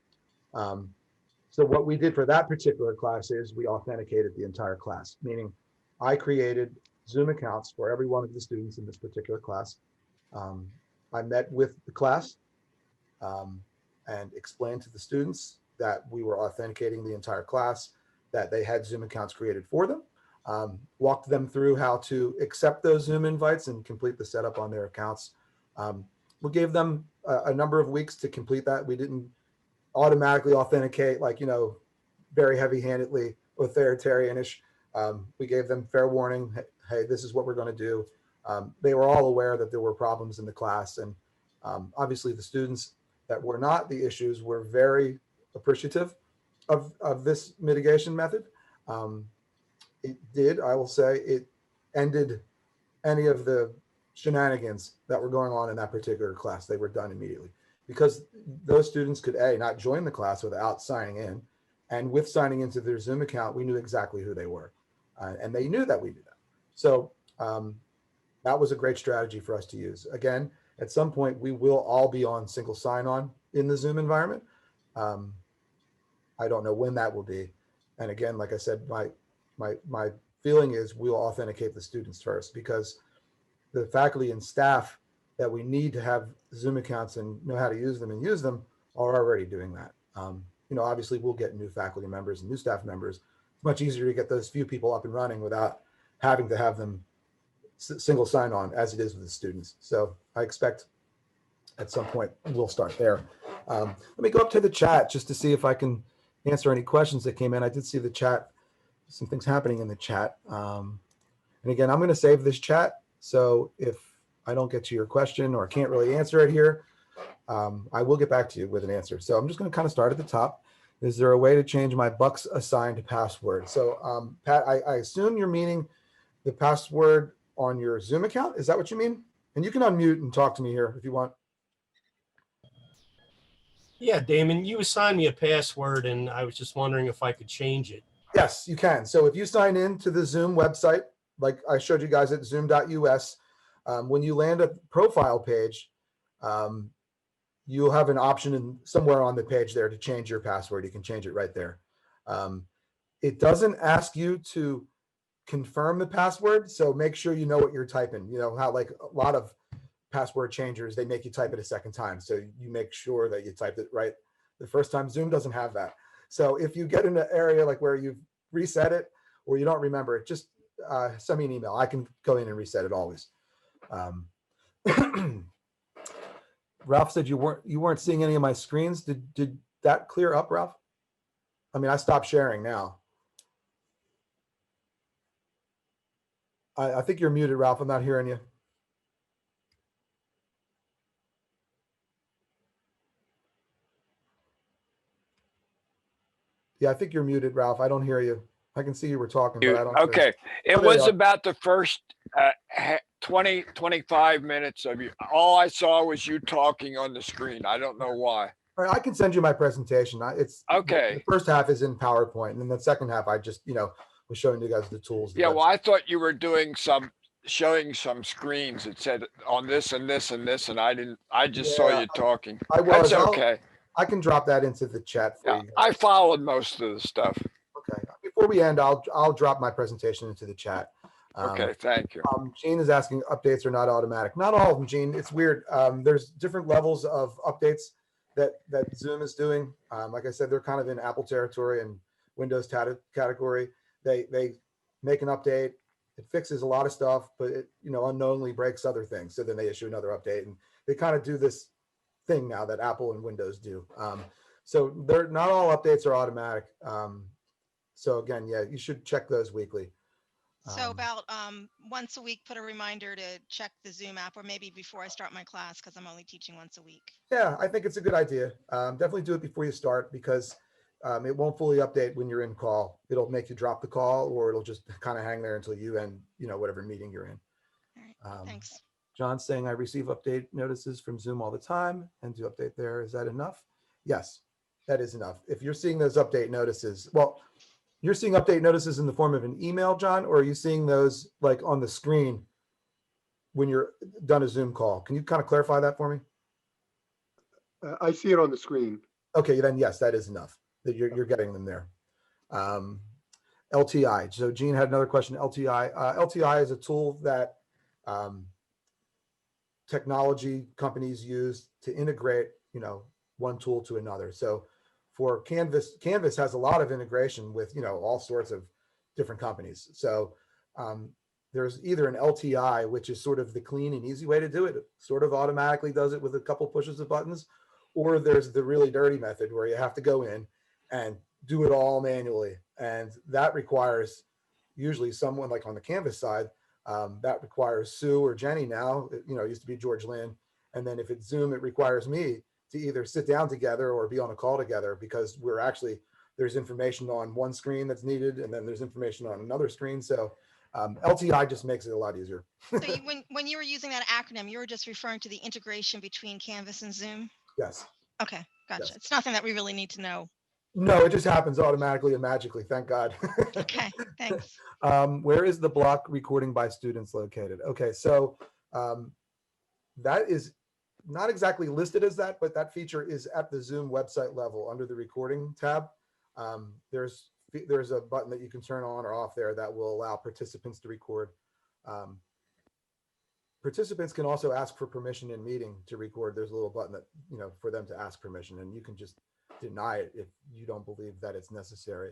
A: So what we did for that particular class is we authenticated the entire class, meaning I created Zoom accounts for every one of the students in this particular class. I met with the class and explained to the students that we were authenticating the entire class, that they had Zoom accounts created for them, walked them through how to accept those Zoom invites and complete the setup on their accounts. We gave them a number of weeks to complete that. We didn't automatically authenticate, like, very heavy-handedly, authoritarianish. We gave them fair warning. Hey, this is what we're going to do. They were all aware that there were problems in the class, and obviously the students that were not the issues were very appreciative of this mitigation method. I will say, it ended any of the shenanigans that were going on in that particular class. They were done immediately, because those students could not join the class without signing in, and with signing into their Zoom account, we knew exactly who they were, and they knew that we knew that. So that was a great strategy for us to use. Again, at some point, we will all be on single sign-on in the Zoom environment. I don't know when that will be. And again, like I said, my feeling is we'll authenticate the students first, because the faculty and staff that we need to have Zoom accounts and know how to use them are already doing that. Obviously we'll get new faculty members and new staff members. It's much easier to get those few people up and running without having to have them single sign-on as it is with the students. So I expect at some point we'll start there. Let me go up to the chat just to see if I can answer any questions that came in. I did see the chat, some things happening in the chat. And again, I'm going to save this chat. So if I don't get to your question or can't really answer it here, I will get back to you with an answer. So I'm just going to kind of start at the top. Is there a way to change my Bucks assigned password? So Pat, I assume you're meaning the password on your Zoom account. Is that what you mean? And you can unmute and talk to me here if you want.
D: Yeah, Damon, you assigned me a password, and I was just wondering if I could change it.
A: Yes, you can. So if you sign in to the Zoom website, like I showed you guys at zoom.us, when you land a profile page, you'll have an option somewhere on the page there to change your password. You can change it right there. It doesn't ask you to confirm the password, so make sure you know what you're typing. You know how, like, a lot of password changers, they make you type it a second time, so you make sure that you typed it right the first time. Zoom doesn't have that. So if you get in an area like where you've reset it or you don't remember it, just send me an email. I can go in and reset it always. Ralph said you weren't seeing any of my screens. Did that clear up, Ralph? I mean, I stopped sharing now. I think you're muted, Ralph. I'm not hearing you. Yeah, I think you're muted, Ralph. I don't hear you. I can see you were talking, but I don't. hear you.
E: Okay, it
A: Oh, there you
E: was
A: are.
E: about the first 20, 25 minutes of you. All I saw was you talking on the screen. I don't know why.
A: All right, I can send you my presentation. It's
E: Okay.
A: The first half is in PowerPoint, and then the second half, I just, was showing you guys the tools.
E: Yeah, well, I thought you were doing showing some screens that said on this and this and this, and I just saw
A: Yeah,
E: you talking.
A: I was.
E: That's okay.
A: I can drop that into the chat for
E: Yeah,
A: you.
E: I followed most of the stuff.
A: Okay. Before we end, I'll drop my presentation into the chat.
E: Okay, thank you.
A: Gene is asking updates are not automatic. Not all of them, Gene. It's weird. There's different levels of updates that Zoom is doing. Like I said, they're kind of in Apple territory and Windows category. They make an update. It fixes a lot of stuff, but it unknowingly breaks other things. So then they issue another update, and they kind of do this thing now that Apple and Windows do. So they're not all updates are automatic. So again, yeah, you should check those weekly.
F: So about once a week, put a reminder to check the Zoom app, or maybe before I start my class, because I'm only teaching once a week.
A: Yeah, I think it's a good idea. Definitely do it before you start, because it won't fully update when you're in call. It'll make you drop the call, or it'll just kind of hang there until you end, whatever meeting you're in.
F: All right, thanks.
A: John's saying I receive update notices from Zoom all the time and to update there. Is that enough? Yes, that is enough. If you're seeing those update notices, well, you're seeing update notices in the form of an email, John, or are you seeing those like on the screen when you're done a Zoom call? Can you kind of clarify that for me?
G: I see it on the screen.
A: Okay, then yes, that is enough. That you're getting them there. LTI. So Gene had another question. LTI. LTI is a tool that technology companies use to integrate, one tool to another. So for Canvas has a lot of integration with, all sorts of different companies. So there's either an LTI, which is sort of the clean and easy way to do it. It sort of automatically does it with a couple pushes of buttons, or there's the really dirty method where you have to go in and do it all manually. And that requires usually someone like on the Canvas side, that requires Sue or Jenny now. It used to be George Lynn. And then if it's Zoom, it requires me to either sit down together or be on a call together, because there's information on one screen that's needed, and then there's information on another screen. So LTI just makes it a lot easier.
F: So when you were using that acronym, you were just referring to the integration between Canvas and Zoom?
A: Yes.
F: Okay, gotcha.
A: Yes.
F: It's nothing that we really need to know.
A: No, it just happens automatically and magically. Thank God.
F: Okay, thanks.
A: Where is the block recording by students located? Okay, so that is not exactly listed as that, but that feature is at the Zoom website level under the recording tab. There's a button that you can turn on or off there that will allow participants to record. Participants can also ask for permission in meeting to record. There's a little button that, for them to ask permission, and you can just deny it if you don't believe that it's necessary.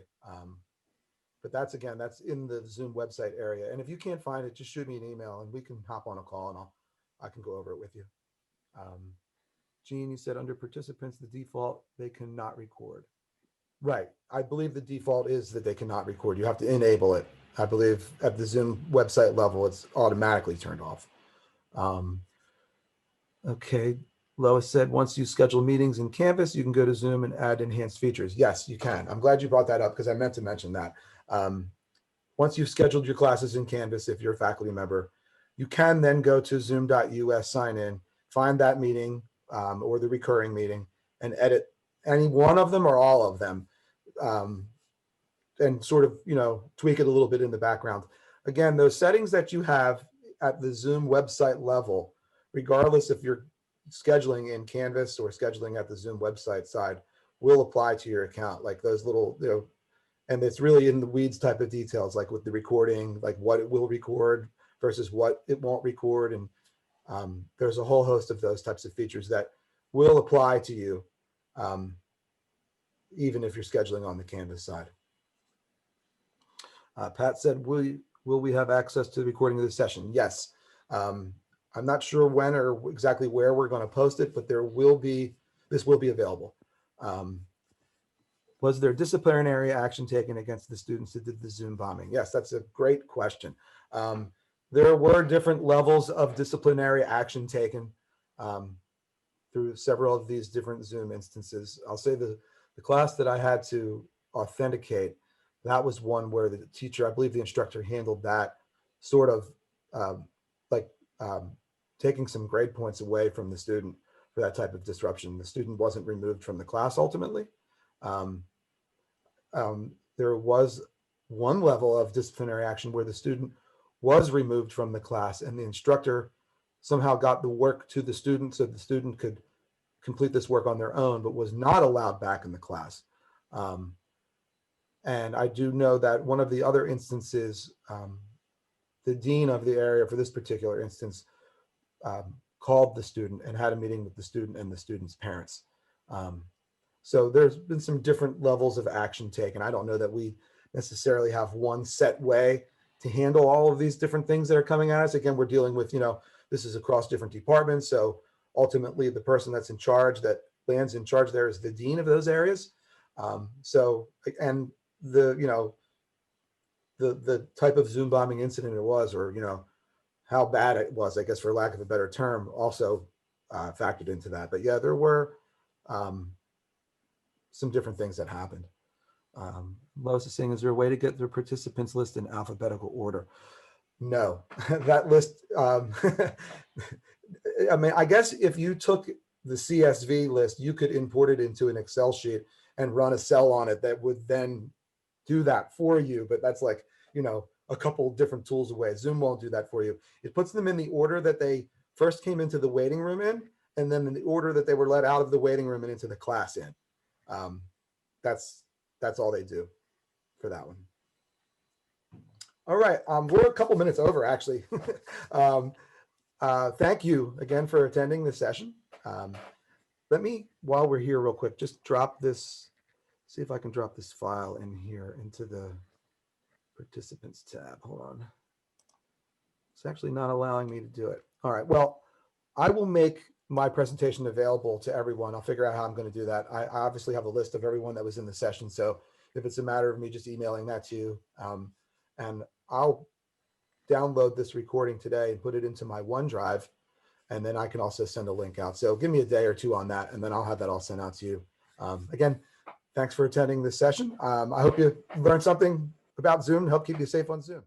A: But that's in the Zoom website area. And if you can't find it, just shoot me an email and we can hop on a call and I can go over it with you. Gene, you said under participants, the default, they cannot record. Right. I believe the default is that they cannot record. You have to enable it. I believe at the Zoom website level, it's automatically turned off. Okay. Lois said, once you schedule meetings in Canvas, you can go to Zoom and add enhanced features. Yes, you can. I'm glad you brought that up because I meant to mention that. Once you've scheduled your classes in Canvas, if you're a faculty member, you can then go to zoom.us, sign in, find that meeting or the recurring meeting, and edit any one of them or all of them, and sort of, tweak it a little bit in the background. Again, those settings that you have at the Zoom website level, regardless if you're scheduling in Canvas or scheduling at the Zoom website side, will apply to your account. Like those little, and it's really in the weeds type of details, like with the recording, like what it will record versus what it won't record. And there's a whole host of those types of features that will apply to you, even if you're scheduling on the Canvas side. Pat said, will we have access to the recording of the session? Yes. I'm not sure when or exactly where we're going to post it, but this will be available. Was there disciplinary action taken against the students who did the Zoom bombing? Yes, that's a great question. There were different levels of disciplinary action taken through several of these different Zoom instances. I'll say the class that I had to authenticate, that was one where the teacher, I believe the instructor handled that sort of like taking some grade points away from the student for that type of disruption. The student wasn't removed from the class ultimately. There was one level of disciplinary action where the student was removed from the class and the instructor somehow got the work to the student so the student could complete this work on their own, but was not allowed back in the class. And I do know that one of the other instances, the dean of the area for this particular instance called the student and had a meeting with the student and the student's parents. So there's been some different levels of action taken. I don't know that we necessarily have one set way to handle all of these different things that are coming at us. Again, we're dealing with, this is across different departments. So ultimately the person that's in charge, that lands in charge there, is the dean of those areas. And the type of Zoom bombing incident it was, or, how bad it was, I guess, for lack of a better term, also factored into that. But yeah, there were some different things that happened. Lois is saying, is there a way to get the participants list in alphabetical order? No, that list, I mean, I guess if you took the CSV list, you could import it into an Excel sheet and run a cell on it that would then do that for you. But that's like, a couple different tools away. Zoom won't do that for you. It puts them in the order that they first came into the waiting room in, and then in the order that they were let out of the waiting room and into the class in. That's all they do for that one. All right, we're a couple minutes over actually. Thank you again for attending this session. Let me, while we're here real quick, just drop this, see if I can drop this file in here into the participants tab. Hold on. It's actually not allowing me to do it. All right, well, I will make my presentation available to everyone. I'll figure out how I'm going to do that. I obviously have a list of everyone that was in the session. So if it's a matter of me just emailing that to you, and I'll download this recording today and put it into my OneDrive, and then I can also send a link out. So give me a day or two on that, and then I'll have that all sent out to you. Again, thanks for attending this session. I hope you learned something about Zoom to help keep you safe on Zoom.